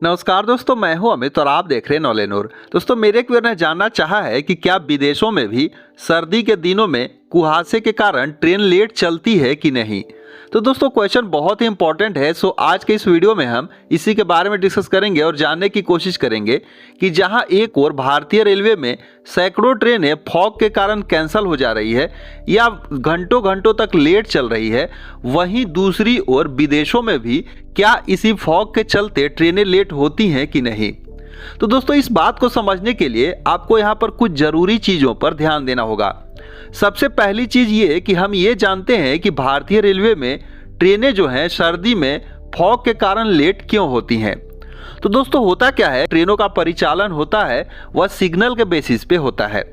नमस्कार दोस्तों, मैं हूं अमित और आप देख रहे हैं नॉलेनोर। दोस्तों, मेरे एक व्यूअर ने जानना चाहा है कि क्या विदेशों में भी सर्दी के दिनों में कुहासे के कारण ट्रेन लेट चलती है कि नहीं। तो दोस्तों, क्वेश्चन बहुत ही इंपॉर्टेंट है। सो आज के इस वीडियो में हम इसी के बारे में डिस्कस करेंगे और जानने की कोशिश करेंगे कि जहां एक ओर भारतीय रेलवे में सैकड़ों ट्रेनें फॉग के कारण कैंसिल हो जा रही है या घंटों घंटों तक लेट चल रही है, वहीं दूसरी ओर विदेशों में भी क्या इसी फॉग के चलते ट्रेनें लेट होती हैं कि नहीं। तो दोस्तों, इस बात को समझने के लिए आपको यहाँ पर कुछ जरूरी चीज़ों पर ध्यान देना होगा। सबसे पहली चीज़ ये कि हम ये जानते हैं कि भारतीय रेलवे में ट्रेनें जो हैं सर्दी में फॉग के कारण लेट क्यों होती हैं। तो दोस्तों, होता क्या है, ट्रेनों का परिचालन होता है वह सिग्नल के बेसिस पे होता है।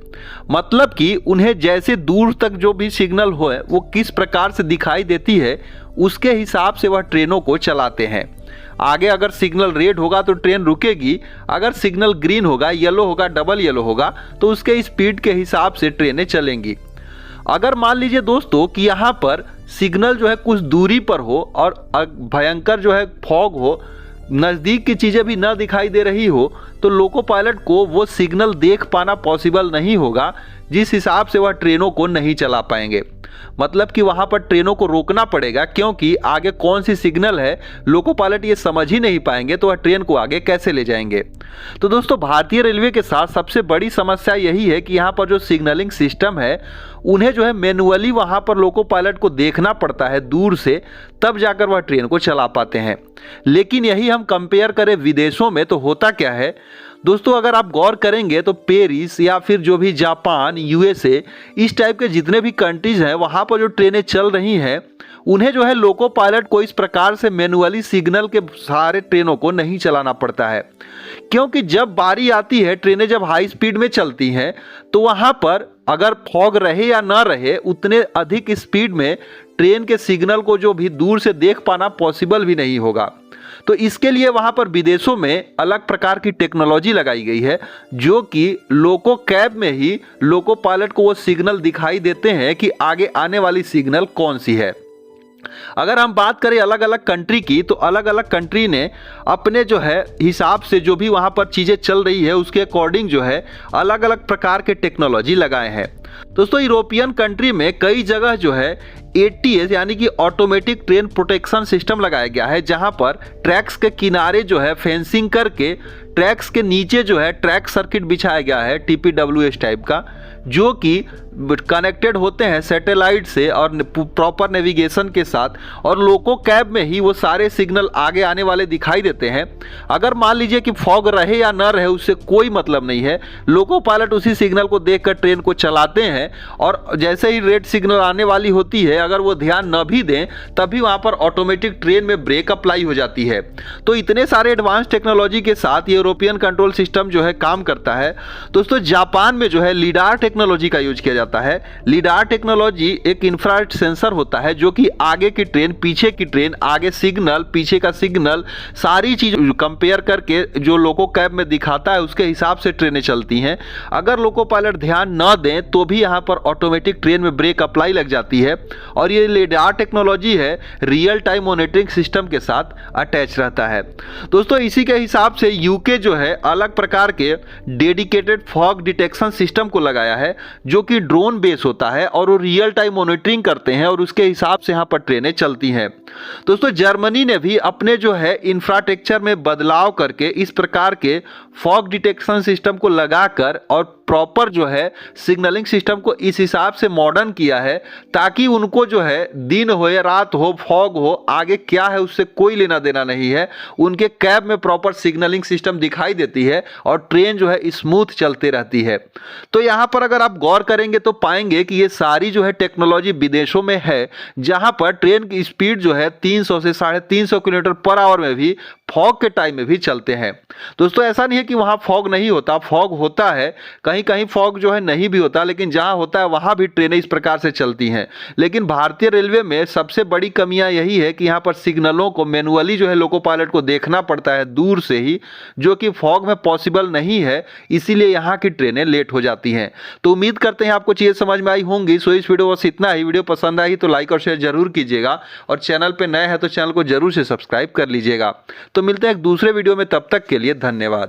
मतलब कि उन्हें जैसे दूर तक जो भी सिग्नल हो वो किस प्रकार से दिखाई देती है उसके हिसाब से वह ट्रेनों को चलाते हैं। आगे अगर सिग्नल रेड होगा तो ट्रेन रुकेगी, अगर सिग्नल ग्रीन होगा, येलो होगा, डबल येलो होगा तो उसके स्पीड के हिसाब से ट्रेनें चलेंगी। अगर मान लीजिए दोस्तों कि यहाँ पर सिग्नल जो है कुछ दूरी पर हो और भयंकर जो है फॉग हो, नज़दीक की चीज़ें भी ना दिखाई दे रही हो, तो लोको पायलट को वो सिग्नल देख पाना पॉसिबल नहीं होगा, जिस हिसाब से वह ट्रेनों को नहीं चला पाएंगे। मतलब कि वहाँ पर ट्रेनों को रोकना पड़ेगा, क्योंकि आगे कौन सी सिग्नल है लोको पायलट ये समझ ही नहीं पाएंगे तो वह ट्रेन को आगे कैसे ले जाएंगे। तो दोस्तों, भारतीय रेलवे के साथ सबसे बड़ी समस्या यही है कि यहाँ पर जो सिग्नलिंग सिस्टम है उन्हें जो है मैनुअली वहाँ पर लोको पायलट को देखना पड़ता है दूर से, तब जाकर वह ट्रेन को चला पाते हैं। लेकिन यही हम कंपेयर करें विदेशों में तो होता क्या है दोस्तों, अगर आप गौर करेंगे तो पेरिस या फिर जो भी जापान, यूएसए, इस टाइप के जितने भी कंट्रीज हैं वहाँ पर जो ट्रेनें चल रही हैं उन्हें जो है लोको पायलट को इस प्रकार से मैनुअली सिग्नल के सारे ट्रेनों को नहीं चलाना पड़ता है। क्योंकि जब बारी आती है, ट्रेनें जब हाई स्पीड में चलती हैं तो वहाँ पर अगर फॉग रहे या ना रहे, उतने अधिक स्पीड में ट्रेन के सिग्नल को जो भी दूर से देख पाना पॉसिबल भी नहीं होगा। तो इसके लिए वहाँ पर विदेशों में अलग प्रकार की टेक्नोलॉजी लगाई गई है, जो कि लोको कैब में ही लोको पायलट को वो सिग्नल दिखाई देते हैं कि आगे आने वाली सिग्नल कौन सी है। अगर हम बात करें अलग अलग कंट्री की, तो अलग अलग कंट्री ने अपने जो है हिसाब से जो भी वहाँ पर चीज़ें चल रही है उसके अकॉर्डिंग जो है अलग अलग प्रकार के टेक्नोलॉजी लगाए हैं। दोस्तों, यूरोपियन कंट्री में कई जगह जो है ATS यानी कि ऑटोमेटिक ट्रेन प्रोटेक्शन सिस्टम लगाया गया है, जहां पर ट्रैक्स के किनारे जो है फेंसिंग करके ट्रैक्स के नीचे जो है ट्रैक सर्किट बिछाया गया है TPWS टाइप का, जो कि कनेक्टेड होते हैं सैटेलाइट से और प्रॉपर नेविगेशन के साथ, और लोको कैब में ही वो सारे सिग्नल आगे आने वाले दिखाई देते हैं। अगर मान लीजिए कि फॉग रहे या न रहे उससे कोई मतलब नहीं है, लोको पायलट उसी सिग्नल को देखकर ट्रेन को चलाते हैं और जैसे ही रेड सिग्नल आने वाली होती है, अगर वो ध्यान न भी दें तभी वहाँ पर ऑटोमेटिक ट्रेन में ब्रेक अप्लाई हो जाती है। तो इतने सारे एडवांस टेक्नोलॉजी के साथ ये यूरोपियन कंट्रोल सिस्टम जो है काम करता है। दोस्तों, जापान में जो है लीडार टेक्नोलॉजी का यूज किया जाता है। लीडार टेक्नोलॉजी एक इंफ्रारेड सेंसर होता है जो कि आगे की ट्रेन, पीछे की ट्रेन, आगे सिग्नल, पीछे का सिग्नल, सारी चीज कंपेयर करके जो लोको कैब में दिखाता है उसके हिसाब से ट्रेनें चलती हैं। अगर लोको पायलट ध्यान न दें तो भी यहाँ पर ऑटोमेटिक ट्रेन में ब्रेक अप्लाई लग जाती है, और ये लीडार टेक्नोलॉजी है रियल टाइम मॉनिटरिंग सिस्टम के साथ अटैच रहता है। दोस्तों, इसी के हिसाब से यूके जो है अलग प्रकार के डेडिकेटेड फॉग डिटेक्शन सिस्टम को लगाया है, जो कि ड्रोन बेस होता है और वो रियल टाइम मॉनिटरिंग करते हैं और उसके हिसाब से यहाँ पर ट्रेनें चलती हैं। दोस्तों, जर्मनी ने भी अपने जो है इंफ्रास्ट्रक्चर में बदलाव करके इस प्रकार के फॉग डिटेक्शन सिस्टम को लगाकर और प्रॉपर जो है सिग्नलिंग सिस्टम को इस हिसाब से मॉडर्न किया है, ताकि उनको जो है दिन हो या रात हो, फॉग हो, आगे क्या है उससे कोई लेना देना नहीं है। उनके कैब में प्रॉपर सिग्नलिंग सिस्टम दिखाई देती है और ट्रेन जो है स्मूथ चलते रहती है। तो यहाँ पर अगर आप गौर करेंगे तो पाएंगे कि ये सारी जो है टेक्नोलॉजी विदेशों में है, जहाँ पर ट्रेन की स्पीड जो है 300 से 350 किलोमीटर पर आवर में भी फॉग के टाइम में भी चलते हैं। दोस्तों, ऐसा नहीं है कि वहाँ फॉग नहीं होता, फॉग होता है, कहीं कहीं फॉग जो है नहीं भी होता, लेकिन जहाँ होता है वहाँ भी ट्रेनें इस प्रकार से चलती हैं। लेकिन भारतीय रेलवे में सबसे बड़ी कमियाँ यही है कि यहाँ पर सिग्नलों को मैनुअली जो है लोको पायलट को देखना पड़ता है दूर से ही, जो कि फॉग में पॉसिबल नहीं है, इसीलिए यहाँ की ट्रेनें लेट हो जाती हैं। तो उम्मीद करते हैं आपको चीज़ें समझ में आई होंगी। सो इस वीडियो बस इतना ही। वीडियो पसंद आई तो लाइक और शेयर जरूर कीजिएगा और चैनल पे नए हैं तो चैनल को जरूर से सब्सक्राइब कर लीजिएगा। तो मिलते हैं एक दूसरे वीडियो में, तब तक के लिए धन्यवाद।